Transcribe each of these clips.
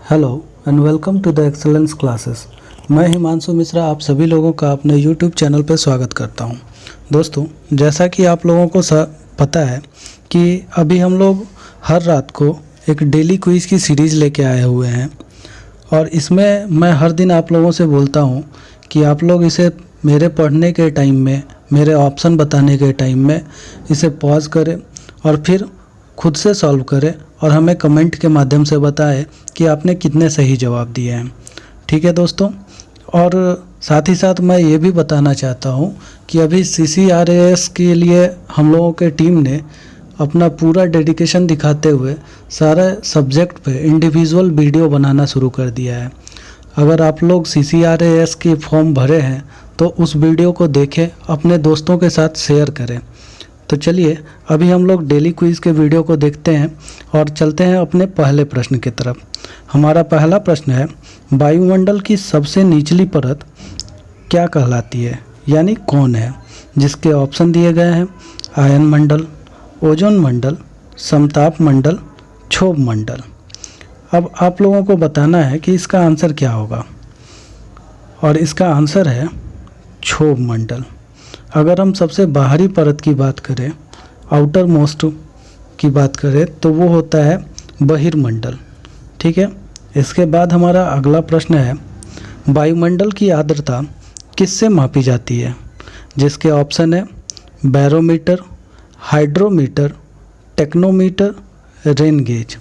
Hello and welcome to the excellence classes. मैं हिमांशु मिश्रा आप सभी लोगों का अपने यूट्यूब चैनल पर स्वागत करता हूं। दोस्तों, जैसा कि आप लोगों को पता है कि अभी हम लोग हर रात को एक डेली क्विज़ की सीरीज़ लेके आए हुए हैं और इसमें मैं हर दिन आप लोगों से बोलता हूं कि आप लोग इसे मेरे पढ़ने के टाइम में, मेरे ऑप्शन बताने के टाइम में इसे पॉज करें और फिर खुद से सॉल्व करें और हमें कमेंट के माध्यम से बताएं कि आपने कितने सही जवाब दिए हैं। ठीक है दोस्तों, और साथ ही साथ मैं ये भी बताना चाहता हूँ कि अभी CCRAS के लिए हम लोगों के टीम ने अपना पूरा डेडिकेशन दिखाते हुए सारे सब्जेक्ट पे इंडिविजुअल वीडियो बनाना शुरू कर दिया है। अगर आप लोग CCRAS की फॉर्म भरे हैं तो उस वीडियो को देखें, अपने दोस्तों के साथ शेयर करें। तो चलिए अभी हम लोग डेली क्विज़ के वीडियो को देखते हैं और चलते हैं अपने पहले प्रश्न की तरफ। हमारा पहला प्रश्न है, वायुमंडल की सबसे निचली परत क्या कहलाती है, यानी कौन है? जिसके ऑप्शन दिए गए हैं आयन मंडल, ओजोन मंडल, समताप मंडल, क्षोभ मंडल। अब आप लोगों को बताना है कि इसका आंसर क्या होगा और इसका आंसर है क्षोभ मंडल। अगर हम सबसे बाहरी परत की बात करें, आउटर मोस्ट की बात करें, तो वो होता है बहिर्मंडल। ठीक है, इसके बाद हमारा अगला प्रश्न है, वायुमंडल की आर्द्रता किससे मापी जाती है? जिसके ऑप्शन है बैरोमीटर, हाइड्रोमीटर, टेक्नोमीटर, रेन गेज।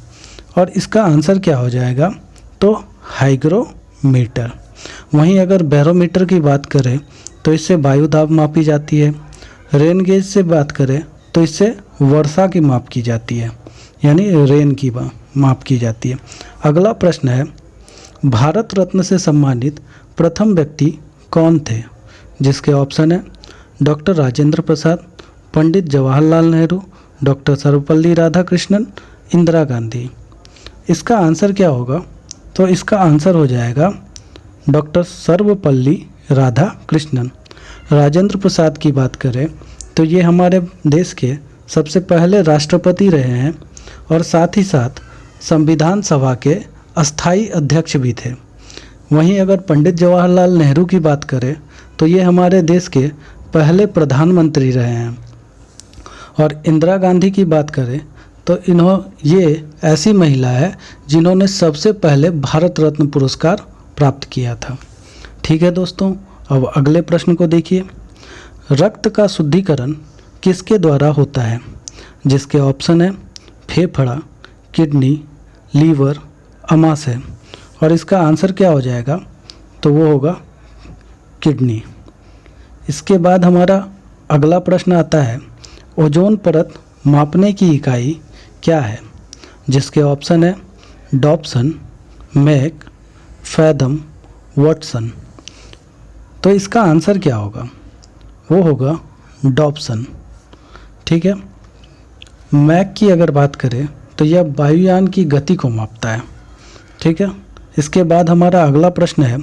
और इसका आंसर क्या हो जाएगा? तो हाइग्रोमीटर। वहीं अगर बैरोमीटर की बात करें तो इससे वायु दाब मापी जाती है। रेन गेज से बात करें तो इससे वर्षा की माप की जाती है, यानी रेन की माप की जाती है। अगला प्रश्न है, भारत रत्न से सम्मानित प्रथम व्यक्ति कौन थे? जिसके ऑप्शन है डॉक्टर राजेंद्र प्रसाद, पंडित जवाहरलाल नेहरू, डॉक्टर सर्वपल्ली राधाकृष्णन, इंदिरा गांधी। इसका आंसर क्या होगा? तो इसका आंसर हो जाएगा डॉक्टर सर्वपल्ली राधाकृष्णन। राजेंद्र प्रसाद की बात करें तो ये हमारे देश के सबसे पहले राष्ट्रपति रहे हैं और साथ ही साथ संविधान सभा के अस्थाई अध्यक्ष भी थे। वहीं अगर पंडित जवाहरलाल नेहरू की बात करें तो ये हमारे देश के पहले प्रधानमंत्री रहे हैं। और इंदिरा गांधी की बात करें तो ये ऐसी महिला है जिन्होंने सबसे पहले भारत रत्न पुरस्कार प्राप्त किया था। ठीक है दोस्तों, अब अगले प्रश्न को देखिए, रक्त का शुद्धिकरण किसके द्वारा होता है? जिसके ऑप्शन है फेफड़ा, किडनी, लीवर, अमाशय। और इसका आंसर क्या हो जाएगा? तो वो होगा किडनी। इसके बाद हमारा अगला प्रश्न आता है, ओजोन परत मापने की इकाई क्या है? जिसके ऑप्शन है डॉप्सन, मैक, फैथम, वाटसन। तो इसका आंसर क्या होगा? वो होगा डॉप्सन। ठीक है, मैक की अगर बात करें तो यह वायुयान की गति को मापता है। ठीक है, इसके बाद हमारा अगला प्रश्न है,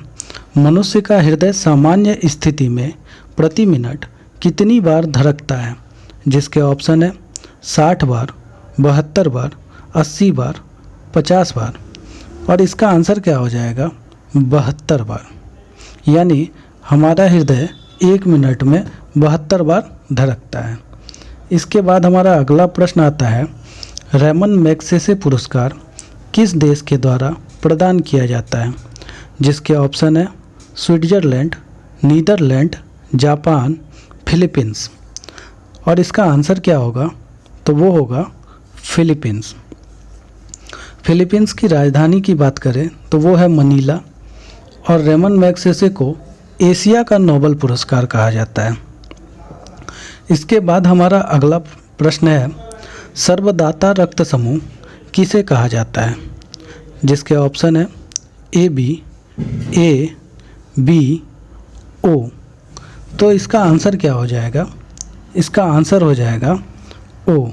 मनुष्य का हृदय सामान्य स्थिति में प्रति मिनट कितनी बार धड़कता है? जिसके ऑप्शन है 60 बार, 72 बार, 80 बार, 50 बार। और इसका आंसर क्या हो जाएगा? 72 बार। यानी हमारा हृदय 1 मिनट में 72 बार धड़कता है। इसके बाद हमारा अगला प्रश्न आता है, रैमन मैग्सेसे पुरस्कार किस देश के द्वारा प्रदान किया जाता है? जिसके ऑप्शन है स्विट्जरलैंड, नीदरलैंड, जापान, फिलीपींस। और इसका आंसर क्या होगा? तो वो होगा फिलीपींस। फिलीपींस की राजधानी की बात करें तो वो है मनीला। और रैमन मैग्सेसे को एशिया का नोबेल पुरस्कार कहा जाता है। इसके बाद हमारा अगला प्रश्न है, सर्वदाता रक्त समूह किसे कहा जाता है? जिसके ऑप्शन है AB, A, B, O। तो इसका आंसर क्या हो जाएगा? इसका आंसर हो जाएगा O।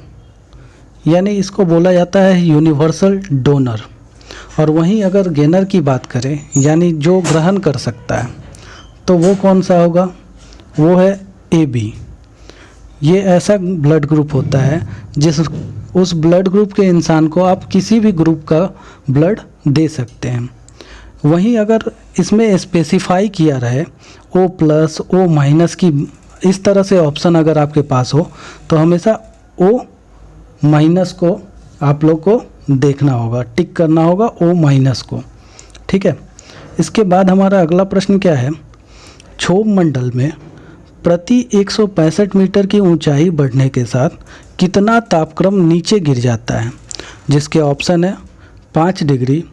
यानी इसको बोला जाता है यूनिवर्सल डोनर। और वहीं अगर गेनर की बात करें, यानी जो ग्रहण कर सकता है, तो वो कौन सा होगा? वो है AB। ये ऐसा ब्लड ग्रुप होता है उस ब्लड ग्रुप के इंसान को आप किसी भी ग्रुप का ब्लड दे सकते हैं। वहीं अगर इसमें स्पेसिफाई किया रहे ओ प्लस ओ माइनस की इस तरह से ऑप्शन अगर आपके पास हो तो हमेशा ओ माइनस को आप लोग को देखना होगा, टिक करना होगा ओ माइनस को। ठीक है। इसके बाद हमारा अगला प्रश्न क्या है, क्षोभ मंडल में प्रति 165 मीटर की ऊंचाई बढ़ने के साथ कितना तापक्रम नीचे गिर जाता है, जिसके ऑप्शन है 5 डिग्री,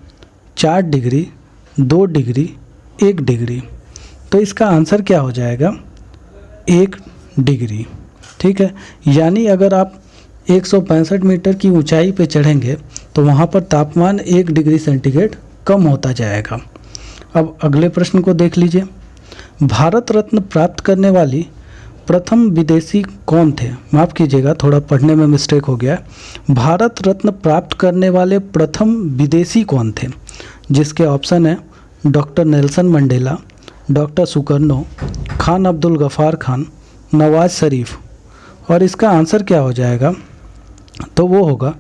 4 डिग्री, 2 डिग्री, 1 डिग्री। तो इसका आंसर क्या हो जाएगा, 1 डिग्री। ठीक है। यानी अगर आप 165 मीटर की ऊंचाई पे चढ़ेंगे तो वहाँ पर तापमान 1 डिग्री सेंटीग्रेड कम होता जाएगा। अब अगले प्रश्न को देख लीजिए। भारत रत्न प्राप्त करने वाली प्रथम विदेशी कौन थे? माफ़ कीजिएगा, थोड़ा पढ़ने में मिस्टेक हो गया। भारत रत्न प्राप्त करने वाले प्रथम विदेशी कौन थे? जिसके ऑप्शन है doctor Nelson Mandela, doctor Sukarno, Khan Abdul Ghaffar Khan, Nawaz Sharif. और इसका आंसर क्या हो जाएगा, तो वो होगा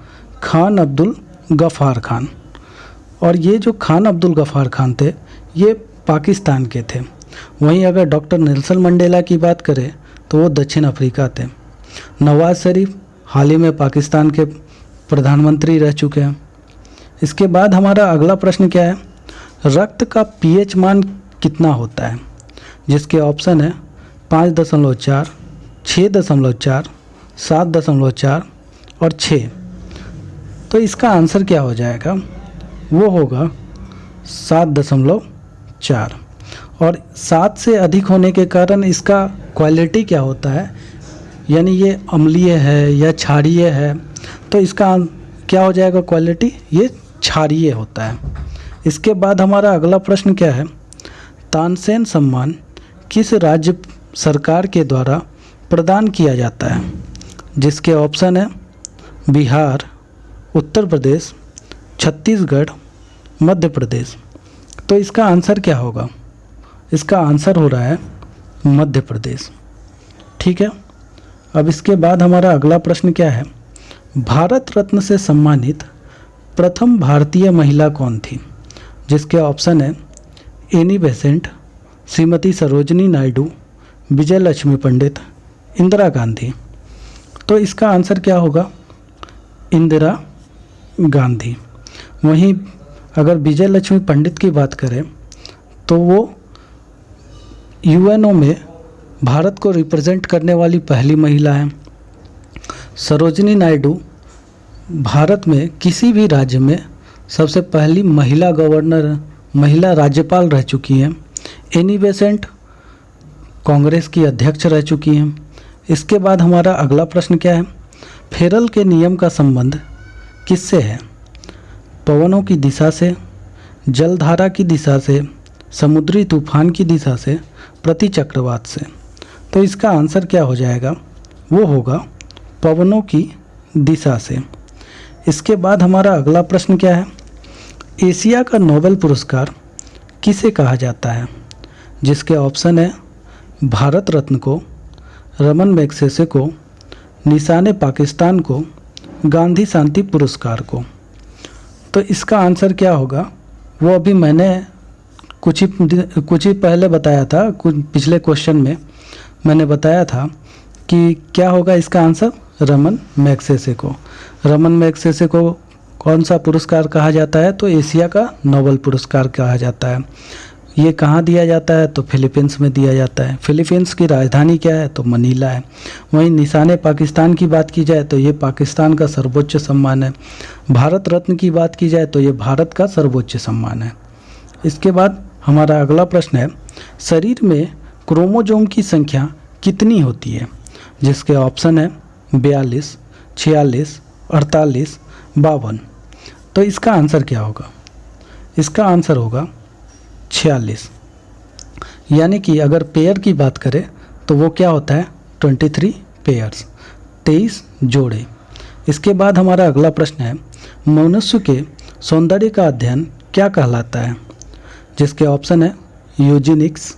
खान अब्दुल गफ़ार खान। और ये जो खान अब्दुल गफ़ार खान थे ये पाकिस्तान के थे। वहीं अगर डॉक्टर नेल्सन मंडेला की बात करें तो वो दक्षिण अफ्रीका थे। नवाज शरीफ हाल ही में पाकिस्तान के प्रधानमंत्री रह चुके हैं। इसके बाद हमारा अगला प्रश्न क्या है, रक्त का पीएच मान कितना होता है? जिसके ऑप्शन है 5.4, 6.4, 7.4 और 6। तो इसका आंसर क्या हो जाएगा, वो होगा 7.4। और 7 से अधिक होने के कारण इसका क्वालिटी क्या होता है, यानी ये अम्लीय है या क्षारीय है, तो इसका क्या हो जाएगा क्वालिटी, ये क्षारीय होता है। इसके बाद हमारा अगला प्रश्न क्या है, तानसेन सम्मान किस राज्य सरकार के द्वारा प्रदान किया जाता है? जिसके ऑप्शन है बिहार, उत्तर प्रदेश, छत्तीसगढ़, मध्य प्रदेश। तो इसका आंसर क्या होगा, इसका आंसर हो रहा है मध्य प्रदेश। ठीक है। अब इसके बाद हमारा अगला प्रश्न क्या है, भारत रत्न से सम्मानित प्रथम भारतीय महिला कौन थी? जिसके ऑप्शन है एनी बेसेंट, श्रीमती सरोजनी नायडू, विजय लक्ष्मी पंडित, इंदिरा गांधी। तो इसका आंसर क्या होगा, इंदिरा गांधी। वहीं अगर विजय लक्ष्मी पंडित की बात करें तो वो यूएनओ में भारत को रिप्रेजेंट करने वाली पहली महिला हैं। सरोजनी नायडू भारत में किसी भी राज्य में सबसे पहली महिला गवर्नर, महिला राज्यपाल रह चुकी हैं। एनी बेसेंट कांग्रेस की अध्यक्ष रह चुकी हैं। इसके बाद हमारा अगला प्रश्न क्या है, फेरल के नियम का संबंध किससे है? पवनों की दिशा से, जलधारा की दिशा से, समुद्री तूफान की दिशा से, प्रति चक्रवात से। तो इसका आंसर क्या हो जाएगा, वो होगा पवनों की दिशा से। इसके बाद हमारा अगला प्रश्न क्या है, एशिया का नोबेल पुरस्कार किसे कहा जाता है? जिसके ऑप्शन है भारत रत्न को, रमन मैग्सेसे को, निशाने पाकिस्तान को, गांधी शांति पुरस्कार को। तो इसका आंसर क्या होगा, वो अभी मैंने कुछ ही पहले बताया था, कुछ पिछले क्वेश्चन में मैंने बताया था कि क्या होगा इसका आंसर, रमन मैग्सेसे को। रमन मैग्सेसे को कौन सा पुरस्कार कहा जाता है, तो एशिया का नोबेल पुरस्कार कहा जाता है। ये कहाँ दिया जाता है, तो फिलीपींस में दिया जाता है। फिलीपींस की राजधानी क्या है, तो मनीला है। वहीं निशाने पाकिस्तान की बात की जाए तो ये पाकिस्तान का सर्वोच्च सम्मान है। भारत रत्न की बात की जाए तो ये भारत का सर्वोच्च सम्मान है। इसके बाद हमारा अगला प्रश्न है, शरीर में क्रोमोसोम की संख्या कितनी होती है? जिसके ऑप्शन है 42, 46, 48, 52। तो इसका आंसर क्या होगा, इसका आंसर होगा 46। यानी कि अगर पेयर की बात करें तो वो क्या होता है, 23 पेयर्स, 23 जोड़े। इसके बाद हमारा अगला प्रश्न है, मनुष्य के सौंदर्य का अध्ययन क्या कहलाता है? जिसके ऑप्शन है यूजेनिक्स,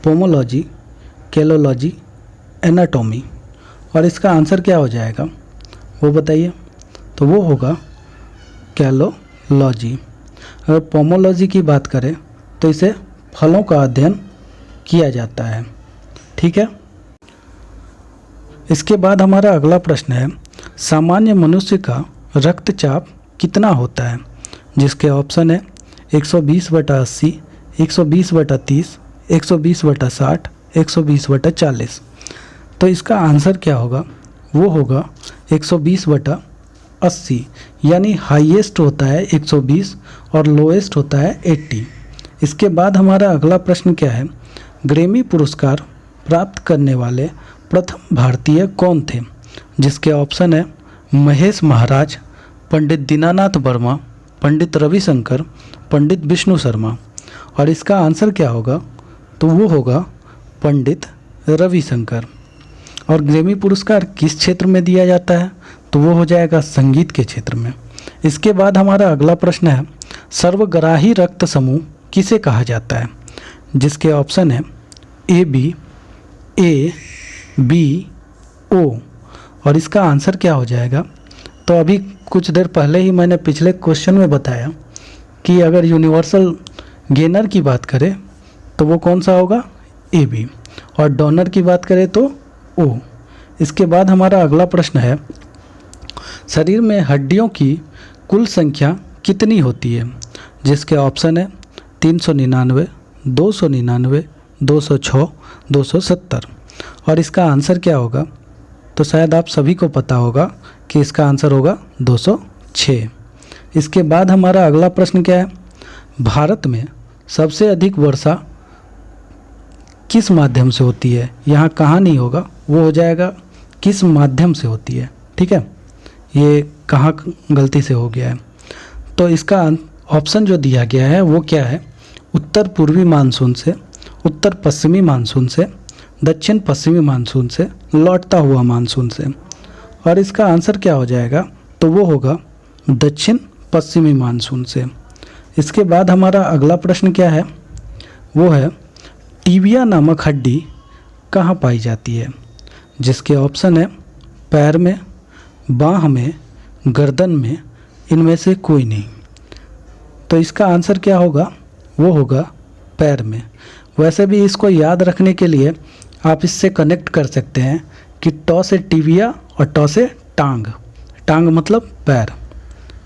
पोमोलॉजी, केलोलॉजी, एनाटॉमी। और इसका आंसर क्या हो जाएगा, वो बताइए। तो वो होगा कैलोलॉजी। अगर पोमोलॉजी की बात करें तो इसे फलों का अध्ययन किया जाता है। ठीक है। इसके बाद हमारा अगला प्रश्न है, सामान्य मनुष्य का रक्तचाप कितना होता है? जिसके ऑप्शन है 120/80, 120/30, 120/60, 120/40। तो इसका आंसर क्या होगा? वो होगा 120/80, यानी हाईएस्ट होता है 120 और लोएस्ट होता है 80। इसके बाद हमारा अगला प्रश्न क्या है, ग्रैमी पुरस्कार प्राप्त करने वाले प्रथम भारतीय कौन थे? जिसके ऑप्शन है महेश महाराज, पंडित दीनानाथ वर्मा, पंडित रविशंकर, पंडित विष्णु शर्मा। और इसका आंसर क्या होगा? तो वो होगा पंडित रविशंकर। और ग्रैमी पुरस्कार किस क्षेत्र में दिया जाता है? तो वो हो जाएगा संगीत के क्षेत्र में। इसके बाद हमारा अगला प्रश्न है, सर्वग्राही रक्त समूह किसे कहा जाता है? जिसके ऑप्शन है AB, A, B, O। और इसका आंसर क्या हो जाएगा? तो अभी कुछ देर पहले ही मैंने पिछले क्वेश्चन में बताया कि अगर यूनिवर्सल गेनर की बात करें तो वो कौन सा होगा? AB। और डोनर की बात करें तो O। इसके बाद हमारा अगला प्रश्न है, शरीर में हड्डियों की कुल संख्या कितनी होती है? जिसके ऑप्शन है 399, 299, 206, 270। और इसका आंसर क्या होगा? तो शायद आप सभी को पता होगा कि इसका आंसर होगा 206। इसके बाद हमारा अगला प्रश्न क्या है, भारत में सबसे अधिक वर्षा किस माध्यम से होती है? यहाँ कहाँ नहीं होगा, वो हो जाएगा किस माध्यम से होती है। ठीक है, ये कहाँ गलती से हो गया है। तो इसका ऑप्शन जो दिया गया है वो क्या है, उत्तर पूर्वी मानसून से, उत्तर पश्चिमी मानसून से, दक्षिण पश्चिमी मानसून से, लौटता हुआ मानसून से। और इसका आंसर क्या हो जाएगा? तो वो होगा दक्षिण पश्चिमी मानसून से। इसके बाद हमारा अगला प्रश्न क्या है, वो है टीबिया नामक हड्डी कहाँ पाई जाती है? जिसके ऑप्शन है पैर में, बाह में, गर्दन में, इनमें से कोई नहीं। तो इसका आंसर क्या होगा? वो होगा पैर में। वैसे भी इसको याद रखने के लिए आप इससे कनेक्ट कर सकते हैं कि टॉ से टिबिया और टॉ से टांग, टांग मतलब पैर।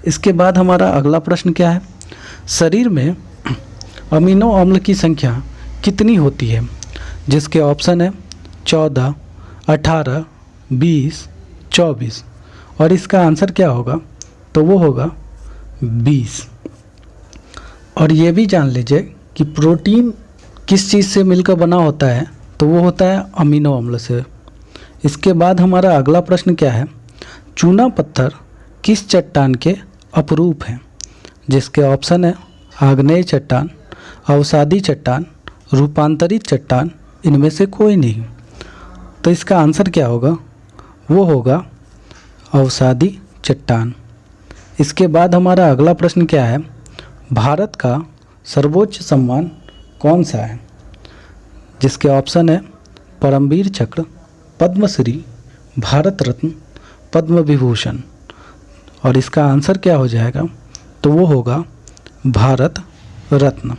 इसके बाद हमारा अगला प्रश्न क्या है, शरीर में अमीनो अम्ल की संख्या कितनी होती है? जिसके ऑप्शन है 14, 18, 20, 24। और इसका आंसर क्या होगा? तो वो होगा 20। और ये भी जान लीजिए कि प्रोटीन किस चीज़ से मिलकर बना होता है? तो वो होता है अमीनो अम्ल से। इसके बाद हमारा अगला प्रश्न क्या है, चूना पत्थर किस चट्टान के अपरूप हैं? जिसके ऑप्शन है आग्नेय चट्टान, अवसादी चट्टान, रूपांतरित चट्टान, इनमें से कोई नहीं। तो इसका आंसर क्या होगा? वो होगा अवसादी चट्टान। इसके बाद हमारा अगला प्रश्न क्या है, भारत का सर्वोच्च सम्मान कौन सा है? जिसके ऑप्शन है परमवीर चक्र, पद्मश्री, भारत रत्न, पद्म विभूषण। और इसका आंसर क्या हो जाएगा? तो वो होगा भारत रत्न।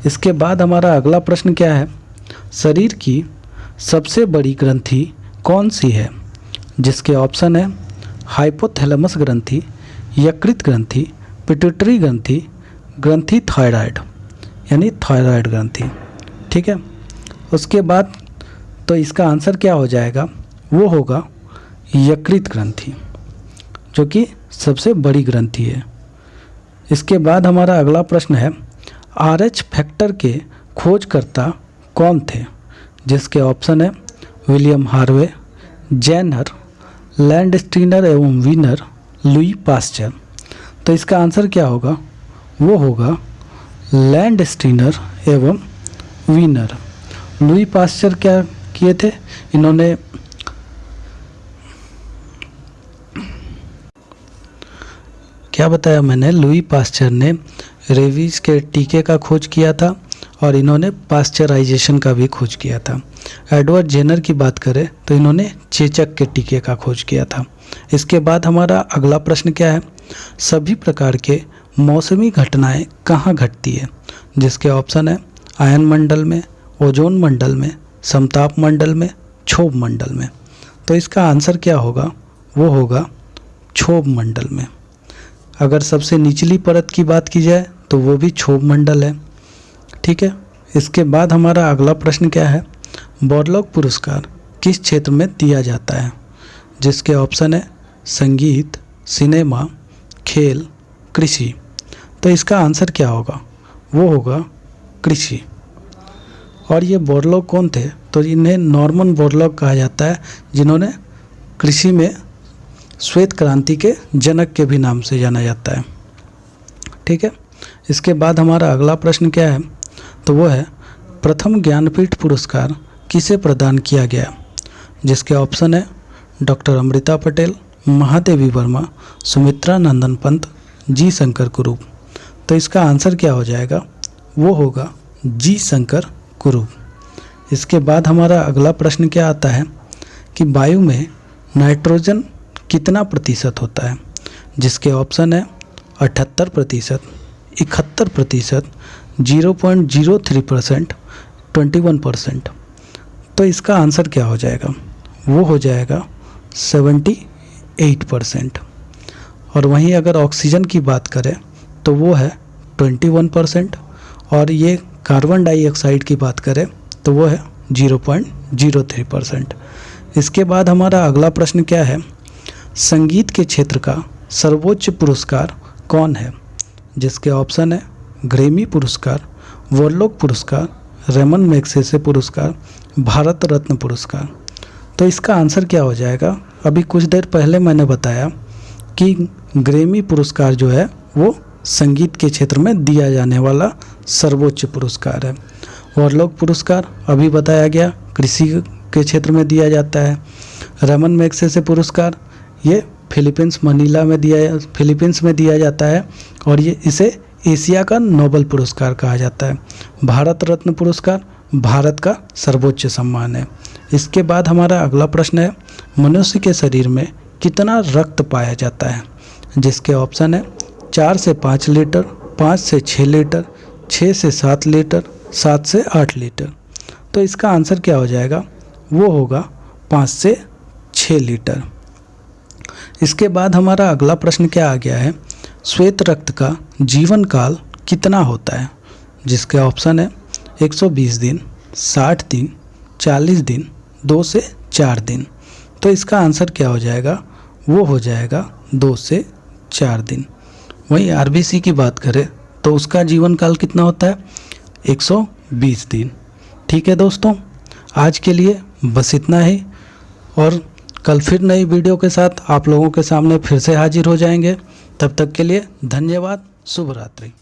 इसके बाद हमारा अगला प्रश्न क्या है, शरीर की सबसे बड़ी ग्रंथि कौन सी है? जिसके ऑप्शन है हाइपोथैलेमस ग्रंथि, यकृत ग्रंथि, पिट्यूटरी ग्रंथि, ग्रंथि थायराइड, यानी थायराइड ग्रंथि। ठीक है, उसके बाद तो इसका आंसर क्या हो जाएगा? वो होगा यकृत ग्रंथि, जो कि सबसे बड़ी ग्रंथि है। इसके बाद हमारा अगला प्रश्न है, RH फैक्टर के खोजकर्ता कौन थे? जिसके ऑप्शन है विलियम हार्वे, जेनर, लैंडस्टीनर एवं वीनर, लुई पास्चर। तो इसका आंसर क्या होगा? वो होगा लैंडस्टीनर एवं वीनर। लुई पास्चर क्या किए थे? इन्होंने क्या बताया मैंने, लुई पास्चर ने रेबीज के टीके का खोज किया था और इन्होंने पास्चराइजेशन का भी खोज किया था। एडवर्ड जेनर की बात करें तो इन्होंने चेचक के टीके का खोज किया था। इसके बाद हमारा अगला प्रश्न क्या है, सभी प्रकार के मौसमी घटनाएं कहाँ घटती है, जिसके ऑप्शन है आयन मंडल में, ओजोन मंडल में, समताप मंडल में, क्षोभ मंडल में। तो इसका आंसर क्या होगा, वो होगा क्षोभ मंडल में। अगर सबसे निचली परत की बात की जाए तो वो भी क्षोभ मंडल है। ठीक है, इसके बाद हमारा अगला प्रश्न क्या है, बॉरलॉग पुरस्कार किस क्षेत्र में दिया जाता है, जिसके ऑप्शन है संगीत, सिनेमा, खेल, कृषि। तो इसका आंसर क्या होगा, वो होगा कृषि। और ये बॉरलॉग कौन थे, तो इन्हें नॉर्मन बॉरलॉग कहा जाता है, जिन्होंने कृषि में श्वेत क्रांति के जनक के भी नाम से जाना जाता है। ठीक है, इसके बाद हमारा अगला प्रश्न क्या है, तो वो है प्रथम ज्ञानपीठ पुरस्कार किसे प्रदान किया गया, जिसके ऑप्शन है डॉक्टर अमृता पटेल, महादेवी वर्मा, सुमित्रा नंदन पंत, जी शंकर कुरूप। तो इसका आंसर क्या हो जाएगा, वो होगा जी शंकर कुरूप। इसके बाद हमारा अगला प्रश्न क्या आता है कि वायु में नाइट्रोजन कितना प्रतिशत होता है, जिसके ऑप्शन है 78%, 71%, 0.03%, 21%। तो इसका आंसर क्या हो जाएगा, वो हो जाएगा 78%। और वहीं अगर ऑक्सीजन की बात करें तो वो है 21%, और ये कार्बन डाइऑक्साइड की बात करें तो वो है 0.03%। इसके बाद हमारा अगला प्रश्न क्या है, संगीत के क्षेत्र का सर्वोच्च पुरस्कार कौन है, जिसके ऑप्शन है ग्रैमी पुरस्कार, बॉरलॉग पुरस्कार, रेमन मैग्सेसे पुरस्कार, भारत रत्न पुरस्कार। तो इसका आंसर क्या हो जाएगा, अभी कुछ देर पहले मैंने बताया कि ग्रैमी पुरस्कार जो है वो संगीत के क्षेत्र में दिया जाने वाला सर्वोच्च पुरस्कार है। बॉरलॉग पुरस्कार अभी बताया गया, कृषि के क्षेत्र में दिया जाता है। रेमन मैग्सेसे पुरस्कार ये फिलीपींस में दिया जाता है, और ये इसे एशिया का नोबेल पुरस्कार कहा जाता है। भारत रत्न पुरस्कार भारत का सर्वोच्च सम्मान है। इसके बाद हमारा अगला प्रश्न है, मनुष्य के शरीर में कितना रक्त पाया जाता है, जिसके ऑप्शन है 4 से 5 लीटर, 5 से 6 लीटर, 6 से 7 लीटर, 7 से 8 लीटर। तो इसका आंसर क्या हो जाएगा, वो होगा 5 से 6 लीटर। इसके बाद हमारा अगला प्रश्न क्या आ गया है, श्वेत रक्त का जीवन काल कितना होता है, जिसके ऑप्शन है 120 दिन, 60 दिन, 40 दिन, 2 से 4 दिन। तो इसका आंसर क्या हो जाएगा, वो हो जाएगा 2 से 4 दिन। वहीं आरबीसी की बात करें तो उसका जीवन काल कितना होता है, 120 दिन। ठीक है दोस्तों, आज के लिए बस इतना ही, और कल फिर नई वीडियो के साथ आप लोगों के सामने फिर से हाजिर हो जाएंगे। तब तक के लिए धन्यवाद, शुभ रात्रि।